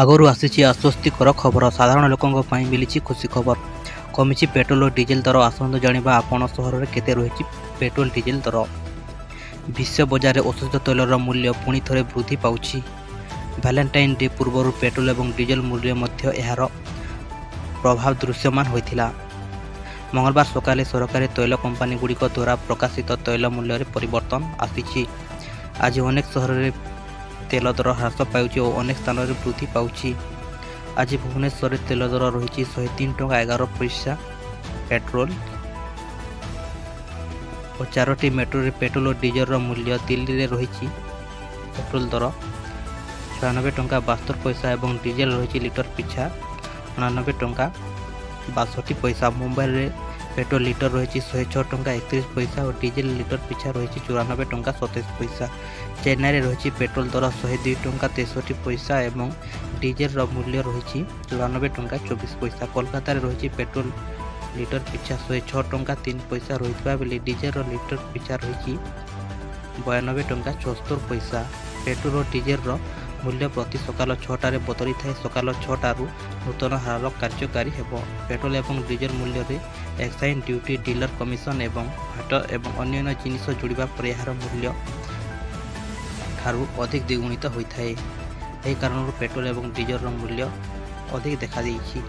ଆଗରୁ ଆସିଛି ଆଶ୍ୱସ୍ତିକର ଖବର। ସାଧାରଣ ଲୋକଙ୍କ ପାଇଁ ମିଳିଛି ଖୁସି ଖବର। କମିଛି ପେଟ୍ରୋଲ ଓ ଡିଜେଲ ଦର। ଆସନ୍ତୁ ଜାଣିବା ଆପଣ ସହରରେ କେତେ ରହିଛି ପେଟ୍ରୋଲ ଡିଜେଲ ଦର। ବିଶ୍ୱ ବଜାରରେ ଔଷଧ ତୈଳର ମୂଲ୍ୟ ପୁଣି ଥରେ ବୃଦ୍ଧି ପାଉଛି। ଭ୍ୟାଲେଣ୍ଟାଇନ୍ ଡେ ପୂର୍ବରୁ ପେଟ୍ରୋଲ ଏବଂ ଡିଜେଲ ମୂଲ୍ୟ ମଧ୍ୟ ଏହାର ପ୍ରଭାବ ଦୃଶ୍ୟମାନ ହୋଇଥିଲା। ମଙ୍ଗଳବାର ସକାଳେ ସରକାରୀ ତୈଳ କମ୍ପାନୀଗୁଡ଼ିକ ଦ୍ୱାରା ପ୍ରକାଶିତ ତୈଳ ମୂଲ୍ୟରେ ପରିବର୍ତ୍ତନ ଆସିଛି। ଆଜି ଅନେକ ସହରରେ ତେଲ ଦର ହ୍ରାସ ପାଉଛି ଓ ଅନେକ ସ୍ଥାନରେ ବୃଦ୍ଧି ପାଉଛି। ଆଜି ଭୁବନେଶ୍ୱରରେ ତେଲ ଦର ରହିଛି 103.11 ପେଟ୍ରୋଲ ଓ 4ଟି ମେଟ୍ରୋରେ ପେଟ୍ରୋଲ ଓ ଡିଜେଲର ମୂଲ୍ୟ। ଦିଲ୍ଲୀରେ ରହିଛି ପେଟ୍ରୋଲ ଦର 96.72 ଏବଂ ଡିଜେଲ ରହିଛି ଲିଟର ପିଛା 89.62। ମୁମ୍ବାଇରେ ପେଟ୍ରୋଲ ଲିଟର ରହିଛି 106.31 ଓ ଡିଜେଲ ଲିଟର ପିଛା ରହିଛି 94.27। ଚେନ୍ନାଇରେ ରହିଛି ପେଟ୍ରୋଲ ଦର 102.63 ଏବଂ ଡିଜେଲର ମୂଲ୍ୟ ରହିଛି 94.24। କୋଲକାତାରେ ରହିଛି ପେଟ୍ରୋଲ ଲିଟର ପିଛା 106.03 ରହିଥିବା ବେଳେ ଡିଜେଲର ଲିଟର ପିଛା ରହିଛି 92.74। ପେଟ୍ରୋଲ ଓ ଡିଜେଲର ମୂଲ୍ୟ ପ୍ରତି ସକାଳ 6ଟାରେ ବଦଳିଥାଏ। ସକାଳ 6ଟାରୁ ନୂତନ ହାର କାର୍ଯ୍ୟକାରୀ ହେବ। ପେଟ୍ରୋଲ ଏବଂ ଡିଜେଲ ମୂଲ୍ୟରେ ଏକ୍ସାଇଜ୍ ଡ୍ୟୁଟି, ଡିଲର କମିଶନ ଏବଂ ଭାଟ ଏବଂ ଅନ୍ୟାନ୍ୟ ଜିନିଷ ଯୋଡ଼ିବା ପରେ ଏହାର ମୂଲ୍ୟ ଠାରୁ ଅଧିକ ଦ୍ୱିଗୁଣିତ ହୋଇଥାଏ। ଏହି କାରଣରୁ ପେଟ୍ରୋଲ ଏବଂ ଡିଜେଲର ମୂଲ୍ୟ ଅଧିକ ଦେଖାଦେଇଛି।